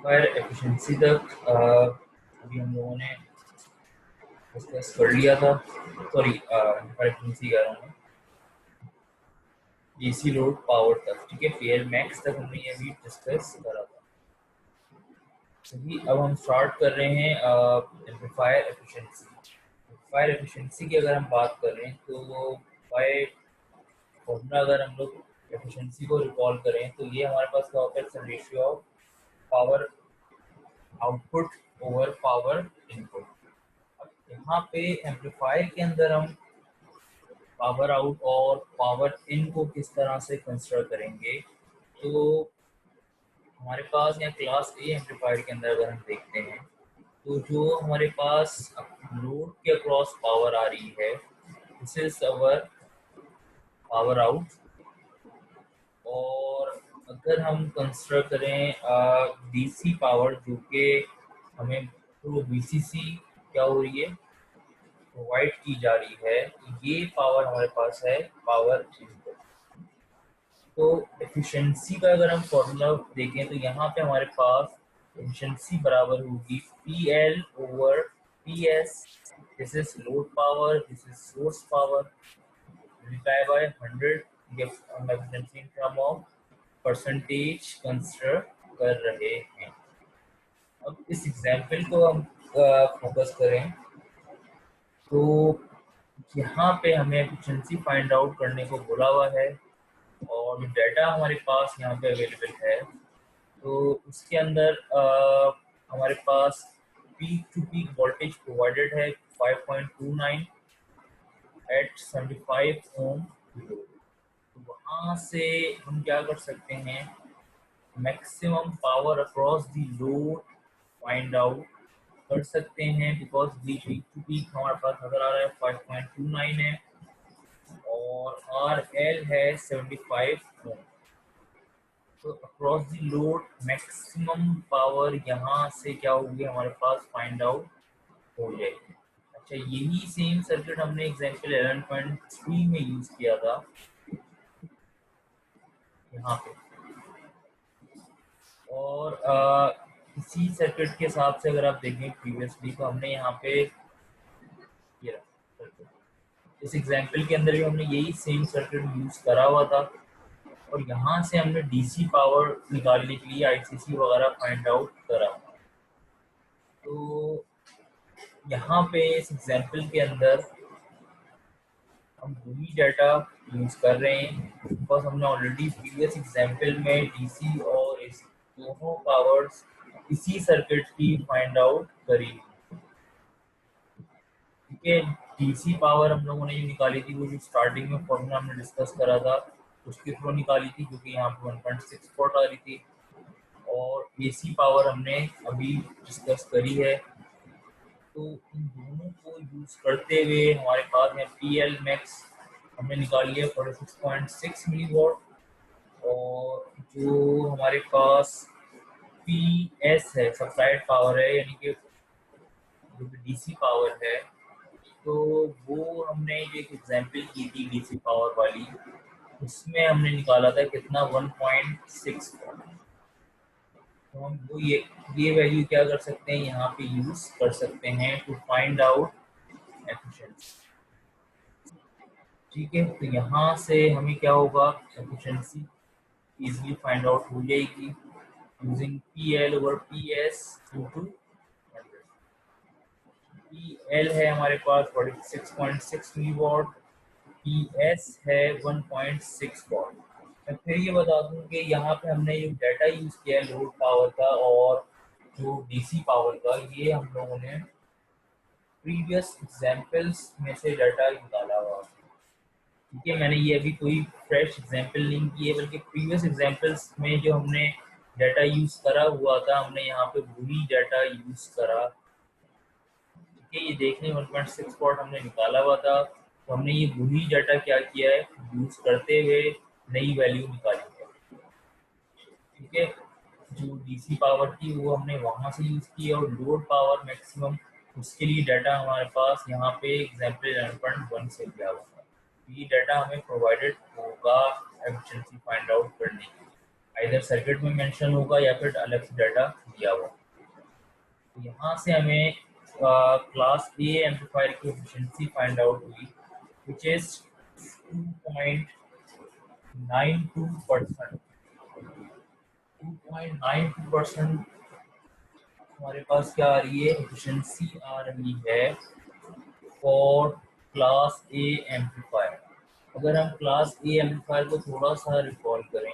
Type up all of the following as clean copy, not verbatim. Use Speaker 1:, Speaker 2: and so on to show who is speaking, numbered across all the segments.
Speaker 1: Fire efficiency तक अभी हम लोगों ने डिस्कस कर लिया था। सॉरी, फायर एफिशिएंसी कह रहा हूँ, डीसी लोड पावर तक, ठीक है। पीएल मैक्स तक हमने ये भी डिस्कस करा था। सही, अब हम स्टार्ट कर रहे हैं एम्पलीफायर एफिशिएंसी। फायर एफिशिएंसी की अगर हम बात करें तो बाय फॉर्मूला अगर हम लोग एफिशिएंसी को रिकॉल करें तो ये हमारे पास क्या होता है, ratio of power output over power input. अब यहाँ पे एम्पलीफायर के अंदर हम पावर आउट और पावर इन को किस तरह से कंसिडर करेंगे, तो हमारे पास यहाँ क्लास ए एम्पलीफायर के अंदर अगर हम देखते हैं तो जो हमारे पास लोड के अक्रॉस पावर आ रही है, this is our power out. और अगर हम कंसिडर करें डीसी पावर जो कि हमें थ्रू बीसीसी क्या हो रही है, प्रोवाइड की जा रही है, ये पावर हमारे पास है पावर इनपुट। तो एफिशिएंसी का अगर हम फॉर्मूला देखें तो यहाँ पे हमारे पास एफिशिएंसी बराबर होगी P L over P S. This is load power, this is source power, multiply by 100। हम efficiency in term of percentage consider कर रहे हैं। अब इस एग्जाम्पल को हम फोकस करें तो यहाँ पे हमें एफिशिएंसी फाइंड आउट करने को बोला हुआ है और डाटा हमारे पास यहाँ पे अवेलेबल है। तो उसके अंदर हमारे पास peak to peak voltage provided है 5.29 एट 75 ओम। तो वहाँ से हम क्या कर सकते हैं, maximum power across the load find out कर सकते हैं, because the peak to peak हमारे पास नजर आ रहा है 5.29 है और आर एल है 75 ओम। तो across the load maximum power यहाँ से क्या होगी हमारे पास फाइंड आउट हो जाएगी। अच्छा, यही सेम सर्किट हमने एग्जांपल 11.3 में यूज किया था यहाँ पे। और इसी सर्किट के हिसाब से अगर आप देखें प्रीवियसली तो हमने यहाँ पे ये रहा सर्किट, इस एग्जांपल के अंदर भी हमने यही सेम सर्किट यूज करा हुआ था और यहाँ से हमने डीसी पावर निकालने के लिए आईसीसी वगैरह फाइंड आउट करा। तो यहाँ पे इस एग्जांपल के अंदर हम वही डाटा यूज कर रहे हैं बिकॉज हमने ऑलरेडी प्रीवियस एग्जांपल में डीसी और एसी दोनों पावर्स इसी सर्किट की फाइंड आउट करी। ठीक है, डीसी पावर हम लोगों ने जो निकाली थी वो जो स्टार्टिंग में फॉर्मूला हमने डिस्कस करा था उसके थ्रू निकाली थी क्योंकि यहाँ पे 1.6 वोल्ट आ रही थी। और एसी पावर हमने अभी डिस्कस करी है। तो इन दोनों को यूज करते हुए हमारे पास है पी एल मैक्स हमने निकाल लिया 46.6 मिली वॉट। और जो हमारे पास पी एस है सप्लाइड पावर है, यानी कि जो डीसी पावर है, तो वो हमने एक एग्जांपल की थी डीसी पावर वाली, उसमें हमने निकाला था कितना 1.6 वॉट। तो हम वो ये वैल्यू क्या कर सकते हैं यहाँ पे यूज कर सकते हैं टू फाइंड आउट एफिशिएंसी। ठीक है, तो यहाँ से हमें क्या होगा, एफिशिएंसी इजीली फाइंड आउट हो जाएगी using P L over P S to P L है हमारे पास 46.6 मिली वॉट, पी एस है 1.6 वॉट। मैं फिर ये बता दूं कि यहाँ पे हमने जो डाटा यूज किया है लोड पावर का और जो डीसी पावर का, ये हम लोगों ने प्रीवियस एग्जांपल्स में से डाटा निकाला हुआ। ठीक है, मैंने ये अभी कोई फ्रेश एग्जांपल नहीं की है बल्कि प्रीवियस एग्जांपल्स में जो हमने डाटा यूज करा हुआ था हमने यहाँ पे वही डाटा यूज करा। ठीक है, ये देखने 1.6 वॉट हमने निकाला हुआ था, तो हमने ये वही डाटा क्या किया है यूज करते हुए नई वैल्यू निकाली है। ठीक है, जो डीसी पावर थी वो हमने वहां से यूज की और लोड पावर मैक्सिमम उसके लिए डाटा हमारे पास यहाँ पे एग्जाम्पल 11.1 से दिया हुआ था। ये डाटा हमें प्रोवाइडेड होगा एफिशिएंसी फाइंड आउट करने के लिए। इधर सर्किट में मेंशन होगा या फिर अलग से डाटा दिया हुआ। तो यहाँ से हमें क्लास ए एम्पलीफायर की एफिशिएंसी फाइंड आउट हुई विच इज 2.92%। 2.92% हमारे पास क्या आ रही है, एफिशिएंसी आ रही है फॉर क्लास ए एम्पलीफायर। अगर हम क्लास ए एम्पलीफायर को थोड़ा सा रिकॉल करें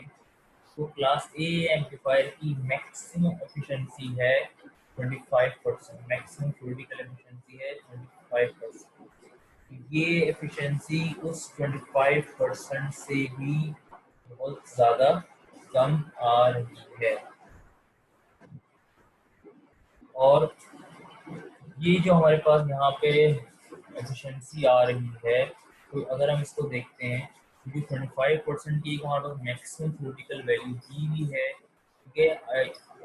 Speaker 1: तो क्लास ए एम्पलीफायर की मैक्सिमम एफिशिएंसी है 25%, मैक्सिमम थ्योरेटिकल एफिशिएंसी है 25%। ये एफिशिएंसी उस 25% से भी बहुत ज़्यादा कम आ रही है। और ये जो हमारे पास यहाँ पे एफिशिएंसी आ रही है, तो अगर हम इसको देखते हैं क्योंकि 25% की हमारे पास मैक्सिमम थ्योरेटिकल वैल्यू दी भी है, ठीक है,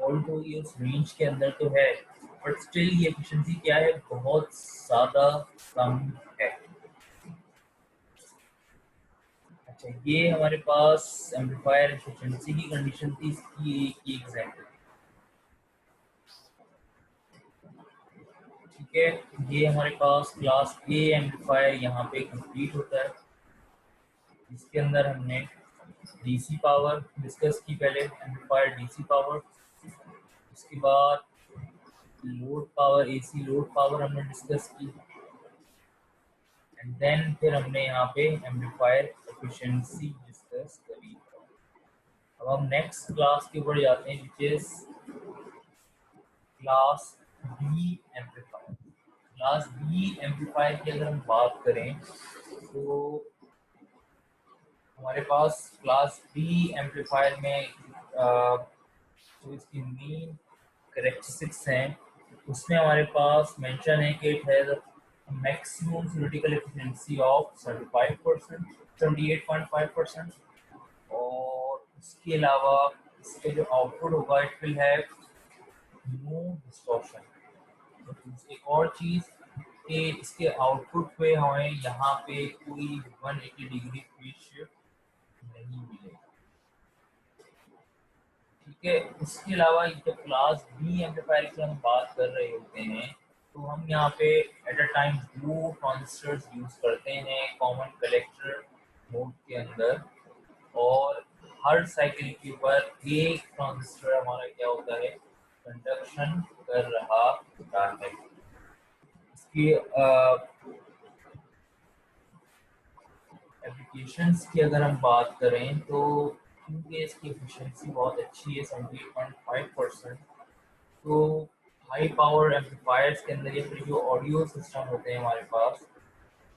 Speaker 1: ऑल्दो ये उस रेंज के अंदर तो है, बट स्टिल ये एफिशिएंसी क्या है, बहुत ज़्यादा कम है। अच्छा, ये हमारे पास एम्पलीफायर एफिशिएंसी की कंडीशन थी, इसकी एक ही एग्जाम्पल, ठीक है। ये हमारे पास क्लास ए एम्पलीफायर यहाँ पे कंप्लीट होता है। इसके अंदर हमने डीसी पावर डिस्कस की, पहले एम्पलीफायर डीसी पावर, उसके बाद load power, AC load power हमने डिस्कस की, एंड देन फिर हमने यहाँ पे एम्पलीफायर एफिशिएंसी डिस्कस करी। अब हम नेक्स्ट क्लास के ऊपर जाते हैं which is class B amplifier. Class B amplifier की अगर हम बात करें तो हमारे पास क्लास बी एम्पलीफायर में जो इसकी मेन करेक्टरिस्टिक्स हैं उसमें हमारे पास मेंशन है कि it has maximum theoretical efficiency of 75%, 78.5%। और उसके अलावा इसके जो आउटपुट होगा it will have no distortion. एक और चीज़ कि इसके आउटपुट पे हमें यहाँ पे कोई 180 डिग्री फेज शिफ्ट नहीं मिलेगा, ठीक है। इसके अलावा जब क्लास बी एम्पलीफायर की हम बात कर रहे होते हैं तो हम यहाँ पे एट अ टाइम दो ट्रांजिस्टर्स यूज करते हैं कॉमन कलेक्टर मोड के अंदर, और हर साइकिल के ऊपर एक ट्रांजिस्टर हमारा क्या होता है, कंडक्शन कर रहा होता है। इसकी एप्लीकेशंस की अगर हम बात करें तो क्योंकि इसकी एफिशिएंसी बहुत अच्छी है 78.5%, तो हाई पावर एम्पलीफायर्स के अंदर या फिर जो ऑडियो सिस्टम होते हैं हमारे पास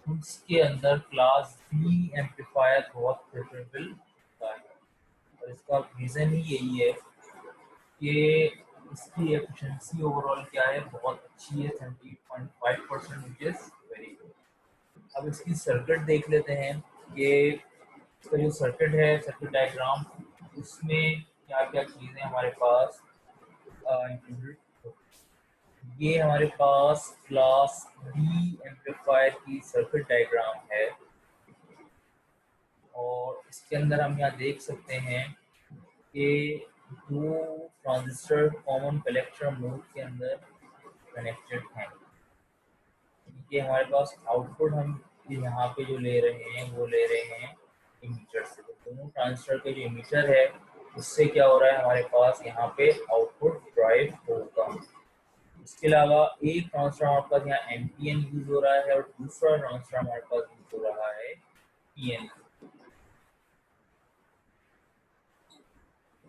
Speaker 1: उसके अंदर क्लास बी एम्पलीफायर बहुत प्रेफरेबल होता है। और इसका रीज़न ही यही है कि इसकी एफिशिएंसी ओवरऑल क्या है, बहुत अच्छी है 78.5%, विच इज़ वेरी गुड। अब इसकी सर्किट देख लेते हैं कि इसका जो सर्किट है, सर्किट डायग्राम, उसमें क्या क्या चीज़ें हमारे पास इंक्लूडेड। ये हमारे पास क्लास बी एम्पलीफायर की सर्किट डायग्राम है, और इसके अंदर हम यहाँ देख सकते हैं कि दो ट्रांजिस्टर कॉमन कलेक्टर मोड के अंदर कनेक्टेड हैं। ये हमारे पास आउटपुट हम यहाँ पे जो ले रहे हैं वो ले रहे हैं इमीटर से, तो दोनों ट्रांजिस्टर के जो इमीटर है उससे क्या हो रहा है, हमारे पास यहाँ पे आउटपुट ड्राइव होगा। इसके अलावा एक ट्रांजिस्टर हमारे पास यहाँ एमपीएन यूज हो रहा है और दूसरा ट्रांजिस्टर हमारे पास यूज हो रहा है पीएन।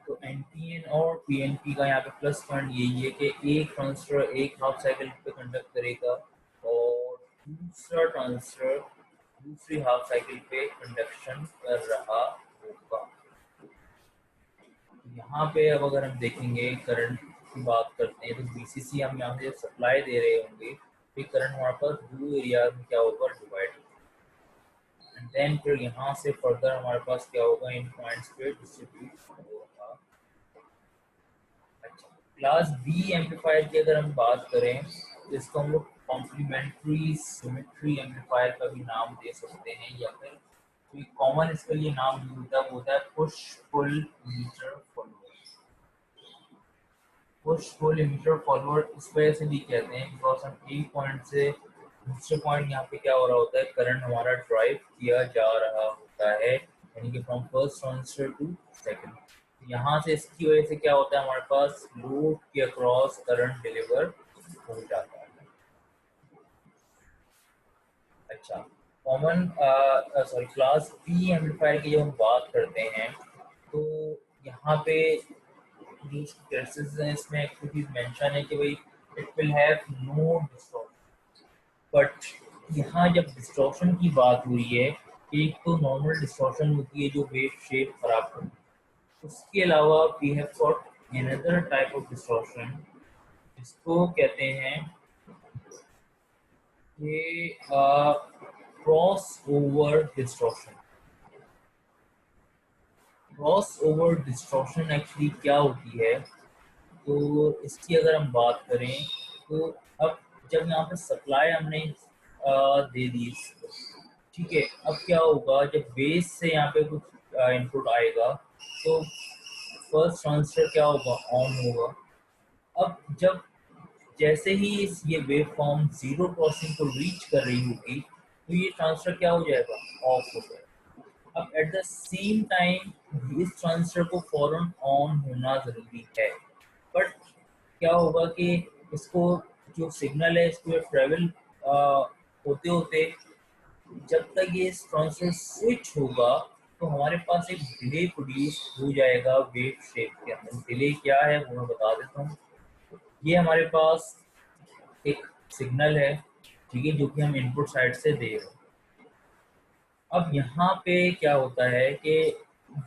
Speaker 1: तो एनपीएन और पीएनपी का यहाँ पे प्लस पॉइंट यही है कि एक ट्रांजिस्टर एक हाफ साइकिल पे कंडक्ट करेगा और दूसरा ट्रांजिस्टर दूसरी हाफ साइकिल पे कंडक्शन कर रहा होगा। यहाँ पे अब अगर हम देखेंगे करंट की बात करते हैं तो बीसीसी हम यहाँ से सप्लाई दे रहे होंगे तो करंट हमारे पास दो एरिया में क्या होगा, डिवाइड, एंड देन फिर यहाँ से फर्दर हमारे पास क्या होगा, इन पॉइंट्स पे डिस्ट्रीब्यूट होगा। अच्छा, क्लास बी एम्पलीफायर की अगर हम बात करें तो इसको हम लोग कॉम्प्लीमेंट्री सिमेट्री एम्पलीफायर का भी नाम दे सकते हैं, या फिर कॉमन इसके लिए नाम यूज होता है, वो होता है push pull meter follower. Push pull meter follower इस वजह से भी कहते हैं बिकॉज हम एक पॉइंट से दूसरे पॉइंट यहाँ पे क्या हो रहा होता है, करंट हमारा ड्राइव किया जा रहा होता है, यानी कि from first transistor to second. यहाँ से इसकी वजह से क्या होता है, हमारे पास लोड के अक्रॉस करंट डिलीवर हो जाता है। अच्छा, common sorry class B amplifier की जब हम बात करते हैं तो यहाँ पे जो केसेस हैं इसमें एक चीज मेंशन है कि भाई it will have no distortion, but यहाँ जब डिस्टॉर्शन की बात हुई है, एक तो नॉर्मल डिस्टॉर्शन होती है जो वेव शेप खराब करती है, उसके अलावा we have got another type of distortion जिसको कहते हैं कि cross over distortion. Cross over distortion actually क्या होती है, तो इसकी अगर हम बात करें तो अब जब यहाँ पे सप्लाई हमने दे दी इसको, ठीक है, अब क्या होगा जब बेस से यहाँ पे कुछ इनपुट आएगा तो फर्स्ट ट्रांजिस्टर क्या होगा, ऑन होगा। अब जब जैसे ही ये वेव फॉर्म जीरो क्रॉसिंग को रीच कर रही होगी तो ये ट्रांजिस्टर क्या हो जाएगा, ऑफ हो जाएगा। अब एट द सेम टाइम इस ट्रांजिस्टर को फौरन ऑन होना जरूरी है, बट क्या होगा कि इसको जो सिग्नल है इसको ट्रेवल होते होते जब तक ये ट्रांजिस्टर स्विच होगा तो हमारे पास एक डिले प्रोड्यूस हो जाएगा वेव शेप के अंदर। डिले क्या है वो मैं बता देता हूँ। ये हमारे पास एक सिग्नल है, ठीक है, जो कि हम इनपुट साइड से दे रहे हैं। अब यहाँ पे क्या होता है कि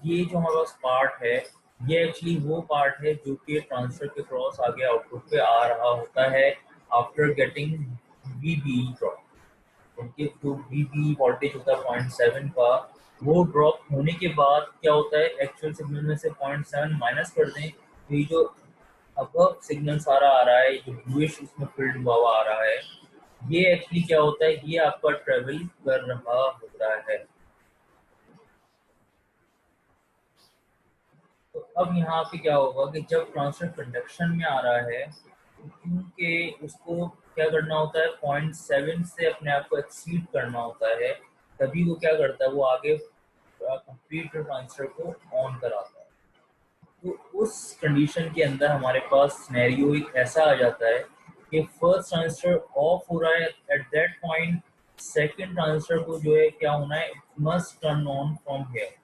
Speaker 1: ये जो हमारे पास पार्ट है ये एक्चुअली वो पार्ट है जो कि ट्रांसफर के क्रॉस आगे आउटपुट पे आ रहा होता है आफ्टर गेटिंग वीबी ड्रॉप। उनके जो वीबी वोल्टेज होता है 0.7 का, वो ड्रॉप होने के बाद क्या होता है, एक्चुअल सिग्नल में से 0.7 माइनस कर दें तो ये जो अब सिग्नल सारा आ रहा है, जो ब्लूइश उसमें फील्ड हुआ हुआ आ रहा है, ये एक्चुअली क्या होता है, ये आपका ट्रेवल कर रहा होता है। तो अब यहाँ पे क्या होगा कि जब ट्रांसफर कंडक्शन में आ रहा है क्योंकि उसको क्या करना होता है, 0.7 से अपने आप को एक्सीड करना होता है, तभी वो क्या करता है, वो आगे कंप्लीट ट्रांसफर को ऑन कराता है। तो उस कंडीशन के अंदर हमारे पास सिनेरियो एक ऐसा आ जाता है कि फर्स्ट ट्रांजिस्टर ऑफ हो रहा है, at that point second transistor को जो है क्या होना है, must turn on from here.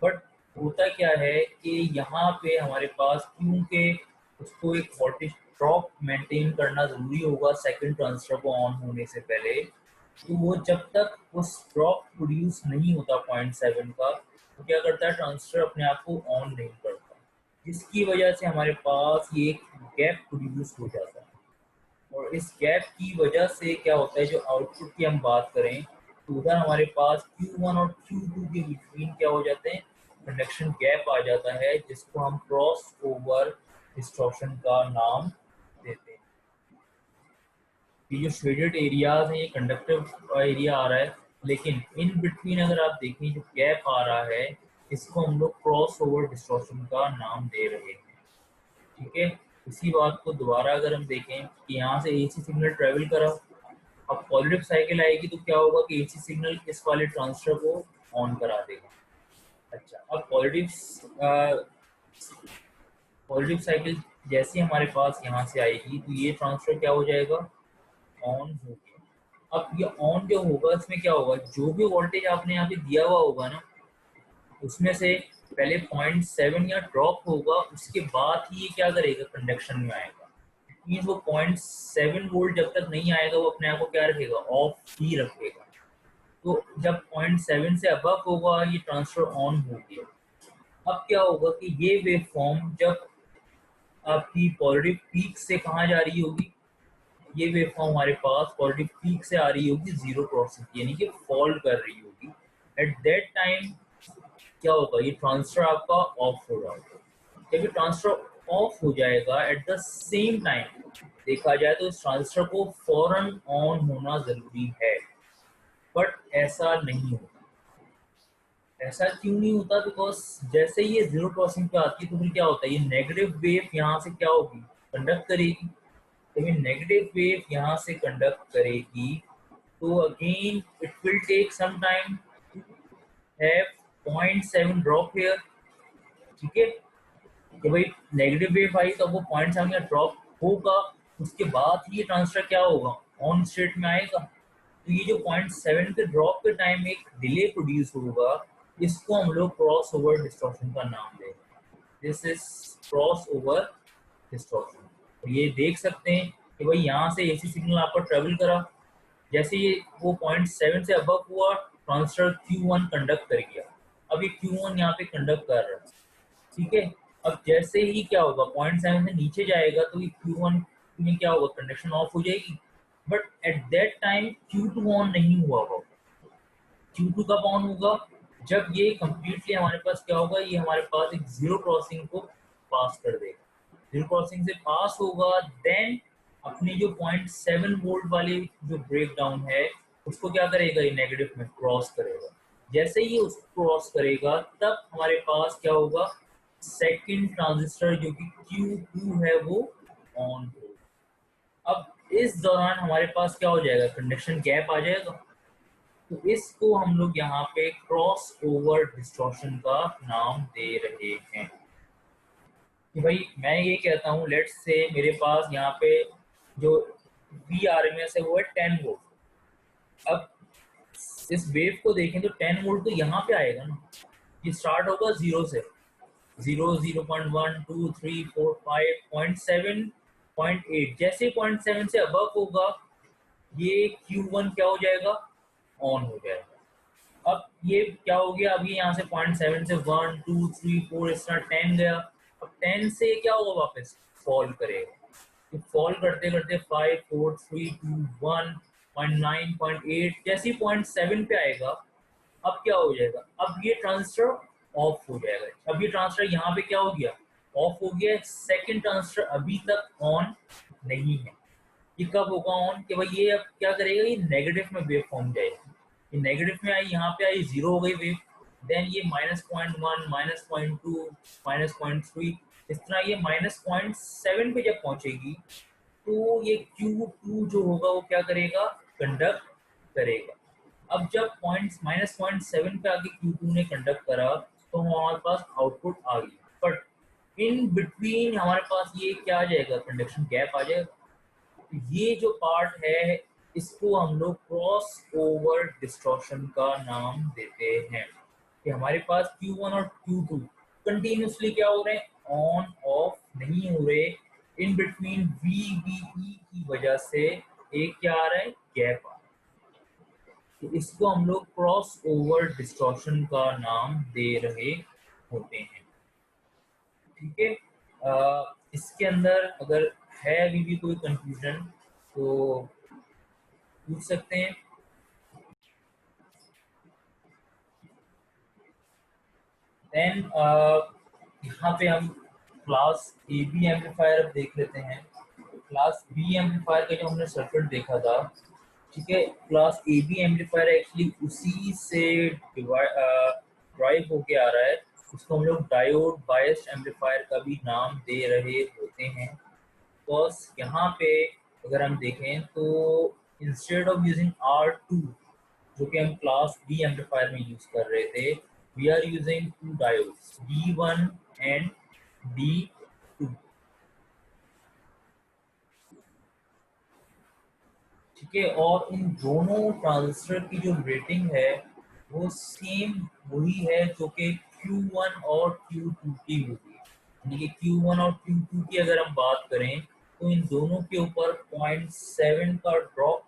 Speaker 1: But होता क्या है कि यहाँ पे हमारे पास क्योंकि उसको एक वोल्टेज ड्रॉप मेंटेन करना जरूरी होगा सेकंड ट्रांजिस्टर को ऑन होने से पहले, तो वो जब तक उस ड्रॉप प्रोड्यूस नहीं होता 0.7 का, तो क्या करता है, ट्रांजिस्टर अपने आप को ऑन नहीं करता, जिसकी वजह से हमारे पास ये एक गैप प्रोड्यूस हो जाता है। और इस गैप की वजह से क्या होता है, जो आउटपुट की हम बात करें तो उधर हमारे पास Q1 और Q2 के बिटवीन क्या हो जाते हैं, कंडक्शन गैप आ जाता है, जिसको हम क्रॉस ओवर डिस्टॉर्शन का नाम देते हैं। ये जो शेडेड एरियाज हैं ये कंडक्टिव एरिया आ रहा है, लेकिन इन बिटवीन अगर आप देखें जो गैप आ रहा है, इसको हम लोग क्रॉस ओवर डिस्टॉर्शन का नाम दे रहे हैं, ठीक है। इसी बात को दोबारा अगर हम देखें कि यहाँ से एसी सिग्नल ट्रेवल करा, अब पॉजिटिव साइकिल आएगी तो क्या होगा कि एसी सिग्नल इस वाले ट्रांजिस्टर को ऑन करा देगा। अच्छा, अब पॉजिटिव साइकिल जैसे हमारे पास यहाँ से आएगी तो ये ट्रांजिस्टर क्या हो जाएगा, ऑन हो गया। अब ये ऑन जो होगा इसमें क्या होगा, जो भी वोल्टेज आपने यहाँ पे दिया हुआ होगा ना, उसमें से पहले 0.7 या ड्रॉप होगा, उसके बाद ही ये क्या करेगा, कंडक्शन में आएगा। मीन वो 0.7 वोल्ट जब तक नहीं आएगा वो अपने आप को क्या रखेगा, ऑफ ही रखेगा। तो जब 0.7 से अबव होगा ये ट्रांसफर ऑन हो गया। अब क्या होगा कि ये वेव फॉर्म जब आपकी पॉजिटिव पीक से कहाँ जा रही होगी, ये वेव फॉर्म हमारे पास पॉजिटिव पीक से आ रही होगी जीरो क्रॉसिंग की, यानी कि फॉल कर रही होगी। एट दैट टाइम क्या होगा, ये ट्रांसफर आपका ऑफ होगा। जब ये ट्रांसफर ऑफ हो जाएगा एट द सेम टाइम देखा जाए तो इस ट्रांसफर को फौरन ऑन होना जरूरी है, बट ऐसा नहीं होता। ऐसा क्यों नहीं होता? बिकॉज जैसे ये जीरो क्रॉसिंग पे आती है तो फिर क्या होता है, ये नेगेटिव वेव यहाँ से क्या होगी, कंडक्ट करेगी। तो ये नेगेटिव वेव यहाँ से कंडक्ट करेगी, तो again it will take some time to have 0.7 drop here. ठीक है, कि भाई नेगेटिव वेव आई तो वो 0.7 ड्रॉप होगा, उसके बाद ही ये ट्रांसफर क्या होगा, ऑन स्टेट में आएगा। तो ये जो 0.7 के ड्रॉप के टाइम एक डिले प्रोड्यूस होगा, इसको हम लोग क्रॉस ओवर डिस्टॉर्शन का नाम देंगे। This is cross over distortion. तो ये देख सकते हैं कि भाई यहाँ से एसी सिग्नल आपका ट्रेवल करा, जैसे ये वो 0.7 से अबव हुआ, ट्रांसफर Q1 कंडक्ट कर गया। अब ये Q1 यहाँ पे कंडक्ट कर रहा है। ठीक है, अब जैसे ही क्या होगा, 0.7 से नीचे जाएगा तो ये Q1 में क्या होगा, कंडक्शन ऑफ हो जाएगी। But at that time Q2 on नहीं हुआ होगा। Q2 कब ऑन होगा, जब ये कंप्लीटली हमारे पास क्या होगा, ये हमारे पास एक जीरो क्रॉसिंग को पास कर देगा। जीरो क्रॉसिंग से पास होगा, देन अपनी जो 0.7 वोल्ट वाली जो ब्रेक डाउन है उसको क्या करेगा, ये नेगेटिव में क्रॉस करेगा। जैसे ही उसको क्रॉस करेगा तब हमारे पास क्या होगा, सेकंड ट्रांजिस्टर जो कि Q2 है वो ऑन होगा। अब इस दौरान हमारे पास क्या हो जाएगा, कंडक्शन गैप आ जाएगा। तो इसको हम लोग यहाँ पे क्रॉस ओवर डिस्टॉर्शन का नाम दे रहे हैं। कि भाई मैं ये कहता हूँ, लेट्स से मेरे पास यहाँ पे जो वी आर एम एस है वो है 10 वोल्ट। अब इस वेव को देखें तो 10 वोल्ट तो यहाँ पे आएगा ना, ये स्टार्ट होगा जीरो से, 0, 0.1 2 3 4 5 0.7 0.8, जैसे 0.7 से अबव होगा ये Q1 क्या हो जाएगा, ऑन हो जाएगा। अब ये क्या हो गया, अभी यहाँ से 0.7 से 1 2 3 4 इस तरह 10 गया। अब 10 से क्या होगा, वापस फॉल करेगा। तो फॉल करते करते 5 4 3 2 1 0.9 0.8, जैसे ही 0.7 पे आएगा अब क्या हो जाएगा, अब ये ट्रांजिस्टर ऑफ हो जाएगा। अब ये ट्रांजिस्टर यहाँ पे क्या हो गया, ऑफ हो गया। सेकंड ट्रांजिस्टर अभी तक ऑन नहीं है। ये कब होगा ऑन, कि भाई ये अब क्या करेगा, ये नेगेटिव में वेव फॉर्म जाएगी। ये नेगेटिव में आई, यहाँ पे आई, जीरो हो गई वेव। देन ये -0.1 -0.2 -0.3, इस तरह ये -0.7 पे जब पहुंचेगी तो ये Q2 जो होगा वो क्या करेगा, कंडक्ट करेगा। अब जब -0.7 पे आके Q2 ने कंडक्ट करा तो हमारे पास आउटपुट आ गई। बट इन बिटवीन हमारे पास ये क्या आ जाएगा, कंडक्शन गैप आ जाएगा। ये जो पार्ट है इसको हम लोग क्रॉस ओवर डिस्टॉर्शन का नाम देते हैं। कि हमारे पास Q1 और Q2 कंटिन्यूसली क्या हो रहे हैं, ऑन ऑफ नहीं हो रहे। इन बिटवीन VBE की वजह से एक क्या आ रहा है, गैप आ रहा है। तो इसको हम लोग क्रॉस ओवर डिस्टॉर्शन का नाम दे रहे होते हैं। ठीक है, इसके अंदर अगर है अभी भी कोई कंफ्यूजन तो पूछ सकते हैं। देन यहाँ पे हम क्लास ए बी एम्पलीफायर अब देख लेते हैं। क्लास बी एम्पलीफायर का जो हमने सर्किट देखा था, ठीक है, class A B amplifier actually उसी से ड्राइव होके आ रहा है। उसको हम लोग डायोड बायस्ड एम्पलीफायर का भी नाम दे रहे होते हैं। बिकॉज यहाँ पे अगर हम देखें तो इंस्टेड ऑफ यूजिंग R2 जो कि हम क्लास बी एम्पलीफायर में यूज कर रहे थे, we are using two diodes D1 and D2। ठीक है, और इन दोनों ट्रांजिस्टर की जो रेटिंग है वो सेम वही है जो कि Q1 और Q2 की होगी। यानी कि Q1 और Q2 की अगर हम बात करें तो इन दोनों के ऊपर 0.7 का ड्रॉप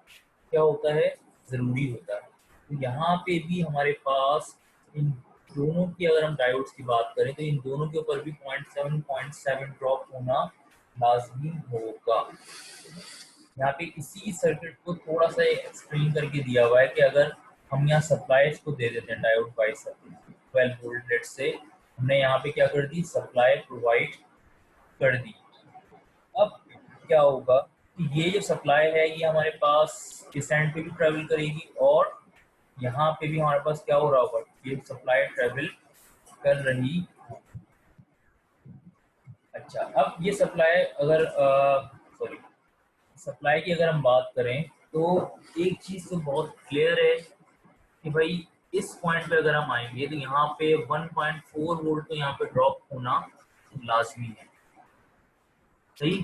Speaker 1: क्या होता है, ज़रूरी होता है। तो यहाँ पे भी हमारे पास इन दोनों की अगर हम डायोड्स की बात करें तो इन दोनों के ऊपर भी 0.7 ड्रॉप होना लाजमी होगा। यहाँ पे इसी सर्किट को थोड़ा सा एक्सप्लेन करके दिया हुआ है कि अगर हम यहाँ सप्लाईज को दे देते हैं diode by circuit 12 volt rate से, हमने यहाँ पे क्या कर दी, सप्लाई प्रोवाइड कर दी। अब क्या होगा कि ये जो सप्लाई है ये हमारे पास इस एंड पे भी ट्रेवल करेगी और यहाँ पे भी हमारे पास क्या हो रहा होगा, ये सप्लाई ट्रेवल कर रही। अच्छा, अब ये सप्लाई अगर सॉरी सप्लाई की अगर हम बात करें तो एक चीज़ तो बहुत क्लियर है कि भाई इस पॉइंट पे अगर हम आएंगे तो यहाँ पे 1.4 वोल्ट तो यहाँ पे ड्रॉप होना लाजमी है। सही।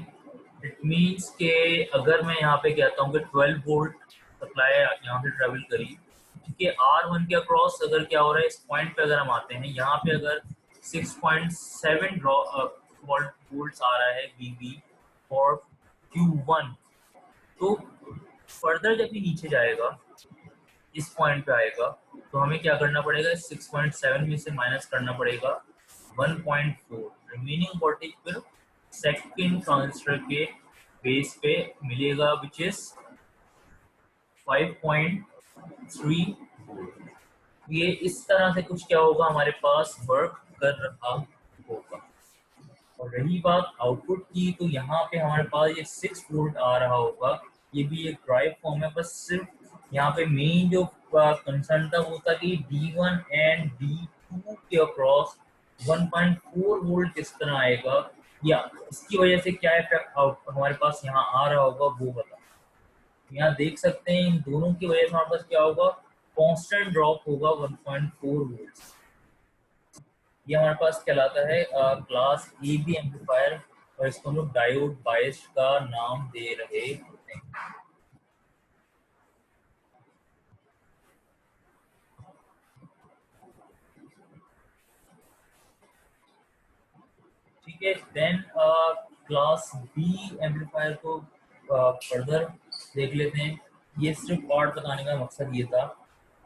Speaker 1: इट मीन्स के अगर मैं यहाँ पे कहता हूँ कि 12 वोल्ट सप्लाई यहाँ से ट्रेवल करी, ठीक है, R1 के अक्रॉस अगर क्या हो रहा है, इस पॉइंट पे अगर हम आते हैं यहाँ पे अगर 6.7 वोल्ट आ रहा है VB और Q1, तो फर्दर जब ये नीचे जाएगा इस पॉइंट पे आएगा तो हमें क्या करना पड़ेगा, 6.7 में से माइनस करना पड़ेगा 1.4, रिमेनिंग वोल्टेज फिर सेकंड ट्रांजिस्टर के बेस पे मिलेगा विच इज 5.3। ये इस तरह से कुछ क्या होगा हमारे पास वर्क कर रहा होगा। और रही बात आउटपुट की, तो यहाँ पे हमारे पास ये 6 वोल्ट आ रहा होगा, ये भी एक ड्राइव फॉर्म है, बस सिर्फ यहाँ पे मेन जो कंसर्न था वो था कि D1 एंड D2 के अक्रॉस 1.4 वोल्ट किस तरह आएगा, या इसकी वजह से क्या इफेक्ट हमारे पास यहाँ आ रहा होगा वो बता। यहाँ देख सकते हैं इन दोनों की वजह से हमारे पास क्या होगा, कांस्टेंट ड्रॉप होगा 1.4 वोल्ट। ये हमारे पास कहलाता है क्लास ए बी एम्पलीफायर, और इसको हम लोग डायोड बायस्ड का नाम दे रहे होते हैं। ठीक है, देन क्लास बी एम्पलीफायर को फर्दर देख लेते हैं। ये सिर्फ पार्ट बताने का मकसद ये था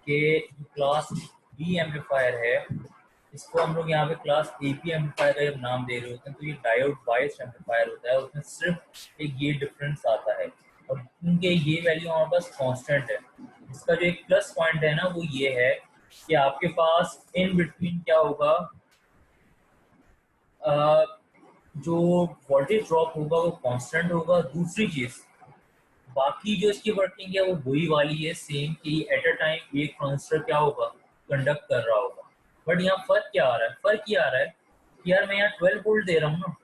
Speaker 1: कि क्लास बी एम्पलीफायर है, इसको हम लोग यहाँ पे क्लास ए पी एम्पलीफायर का जब नाम दे रहे होते हैं तो ये डायोड बायस्ड एम्पलीफायर होता है, उसमें सिर्फ एक ये डिफरेंस आता है, और उनके ये वैल्यू हमारे पास कांस्टेंट है। इसका जो एक प्लस पॉइंट है ना वो ये है कि आपके पास इन बिटवीन क्या होगा, जो वोल्टेज ड्रॉप होगा वो कांस्टेंट होगा। दूसरी चीज, बाकी जो इसकी वर्किंग है वो वही वाली है सेम, कि एट अ टाइम एक ट्रांजिस्टर क्या होगा, कंडक्ट कर रहा होगा। बट यहाँ फर्क क्या आ रहा है, फर्क ये आ रहा है कि यार मैं यहाँ 12 वोल्ट दे रहा हूँ ना,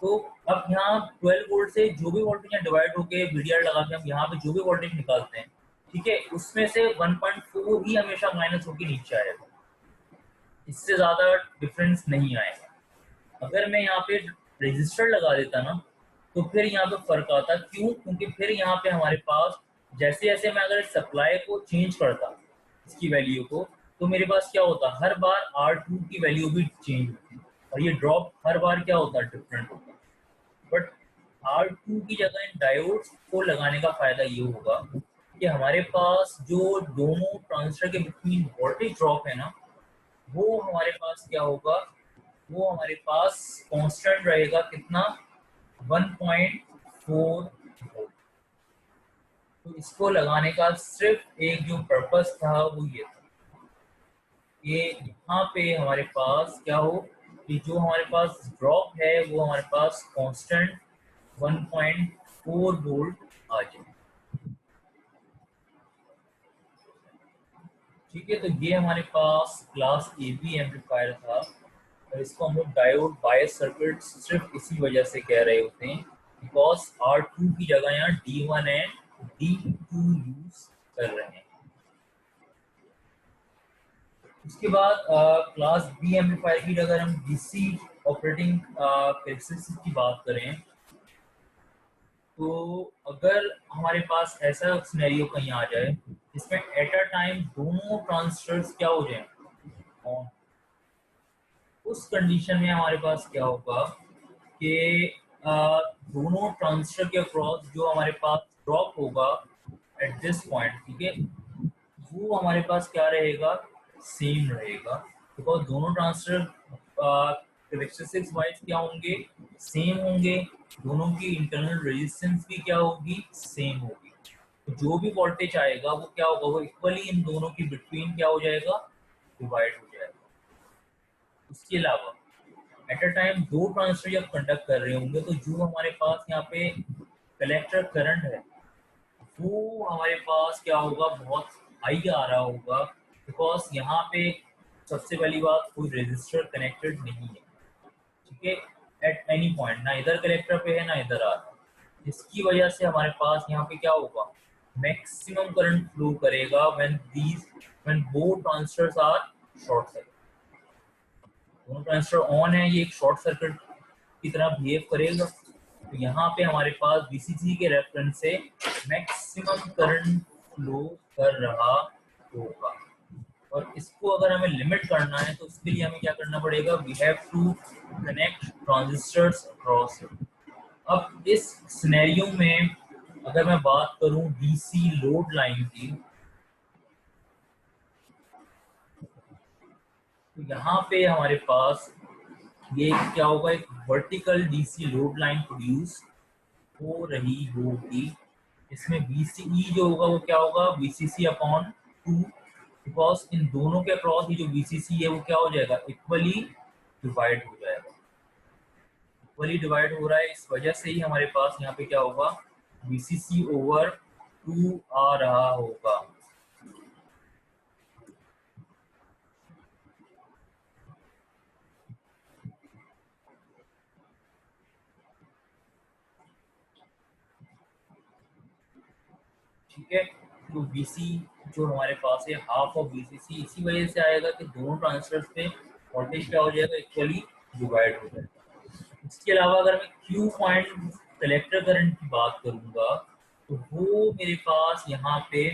Speaker 1: तो अब यहाँ 12 वोल्ट से जो भी वोल्टेज यहाँ डिवाइड होके VDR लगा के हम यहाँ पे जो भी वोल्टेज निकालते हैं, ठीक है, उसमें से 1.4 ही हमेशा माइनस होकर नीचे आएगा, इससे ज्यादा डिफरेंस नहीं आएगा। अगर मैं यहाँ पे रजिस्टर लगा देता ना तो फिर यहाँ पे फर्क आता। क्यों? क्योंकि फिर यहाँ पे हमारे पास जैसे जैसे मैं अगर सप्लाई को चेंज करता इसकी वैल्यू को, तो मेरे पास क्या होता, हर बार R2 की वैल्यू भी चेंज होती, और ये ड्रॉप हर बार क्या होता, डिफरेंट होता। बट R2 की जगह इन डायोड्स को लगाने का फायदा ये होगा कि हमारे पास जो दोनों ट्रांजिस्टर के बिटवीन वोल्टेज ड्रॉप है ना, वो हमारे पास क्या होगा, वो हमारे पास कांस्टेंट रहेगा, कितना, 1.4 वोल्ट। तो इसको लगाने का सिर्फ एक जो पर्पस था वो ये था कि यहाँ पे हमारे पास क्या हो, कि जो हमारे पास ड्रॉप है वो हमारे पास कांस्टेंट 1.4 वोल्ट आ जाए। ठीक है, तो ये हमारे पास क्लास ए बी एम्पलीफायर था, और इसको हम लोग डायोड बायस सर्किट सिर्फ इसी वजह से कह रहे होते हैं बिकॉज R2 की जगह यहाँ D1 एंड D2 यूज कर रहे हैं। उसके बाद क्लास बी एम्पलीफायर की अगर हम डीसी ऑपरेटिंग कैरेक्टरिस्टिक्स की बात करें, तो अगर हमारे पास ऐसा सिनेरियो कहीं आ जाए जिसमें एट अ टाइम दोनों ट्रांजिस्टर्स क्या हो जाए ऑन, उस कंडीशन में हमारे पास क्या होगा कि दोनों ट्रांजिस्टर के अक्रॉस जो हमारे पास ड्रॉप होगा एट दिस पॉइंट, ठीक है, वो हमारे पास क्या रहेगा, सेम रहेगा, बिकॉज दोनों ट्रांजिस्टर कैरेक्टरिस्टिक्स वाइज क्या होंगे, सेम होंगे। दोनों की इंटरनल रेजिस्टेंस भी क्या होगी, सेम होगी। तो जो भी वोल्टेज आएगा वो क्या होगा, वो इक्वली इन दोनों की बिटवीन क्या हो जाएगा, डिवाइड हो जाएगा। उसके अलावा एट अ टाइम दो ट्रांजिस्टर जब कंडक्ट कर रहे होंगे तो जो हमारे पास यहाँ पे कलेक्टर करंट है वो हमारे पास क्या होगा, बहुत हाई आ रहा होगा, बिकॉज यहाँ पे सबसे पहली बात कोई रजिस्टर कनेक्टेड नहीं है, ठीक है, एट एनी पॉइंट, ना इधर कलेक्टर पे है ना इधर आ रहा है, जिसकी वजह से हमारे पास यहाँ पे क्या होगा, मैक्सिमम करंट फ्लो करेगा when both transistors are short circuit. दोनों ट्रांजिस्टर ऑन है, ये एक शॉर्ट सर्किट की तरह बिहेव करेगा, तो यहाँ पे हमारे पास VCC के रेफरेंस से मैक्सिमम करंट फ्लो कर रहा होगा। और इसको अगर हमें लिमिट करना है तो उसके लिए हमें क्या करना पड़ेगा, we have to connect transistors across. अब इस सिनेरियो में अगर मैं बात करूं DC लोड लाइन की, तो यहाँ पे हमारे पास ये क्या होगा, एक vertical DC load line produce हो रही होगी। इसमें VCE जो होगा वो क्या होगा, VCC अपॉन 2, बिकॉज इन दोनों के अक्रॉस ये जो VCC है वो क्या हो जाएगा, इक्वली डिवाइड हो जाएगा। इक्वली डिवाइड हो रहा है, इस वजह से ही हमारे पास यहाँ पे क्या होगा, VCC ओवर 2 आ रहा होगा। ठीक है, तो VC जो हमारे पास है हाफ ऑफ VCC, इसी वजह से आएगा कि दोनों ट्रांजिस्टर्स पे वोल्टेज क्या हो जाएगा, इक्वली डिवाइड हो जाएगा। इसके अलावा अगर मैं Q पॉइंट कलेक्टर करंट की बात करूंगा, तो वो मेरे पास यहाँ पे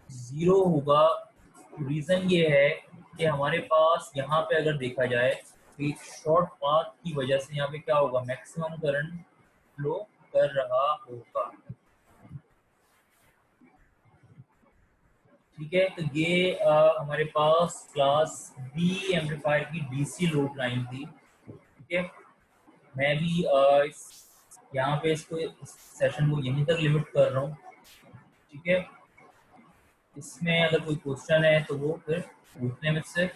Speaker 1: 0 होगा। रीजन ये है कि हमारे पास यहाँ पे अगर देखा जाए तो एक शॉर्ट पाथ की वजह से यहाँ पे क्या होगा, मैक्सिमम करंट फ्लो कर रहा होगा। ठीक है, तो ये हमारे पास क्लास B एम्पलीफायर की DC लोड लाइन थी। ठीक है, मैं भी यहाँ पे इस सेशन को यहीं तक लिमिट कर रहा हूँ। ठीक है, इसमें अगर कोई क्वेश्चन है तो वो फिर पूछने मुझसे।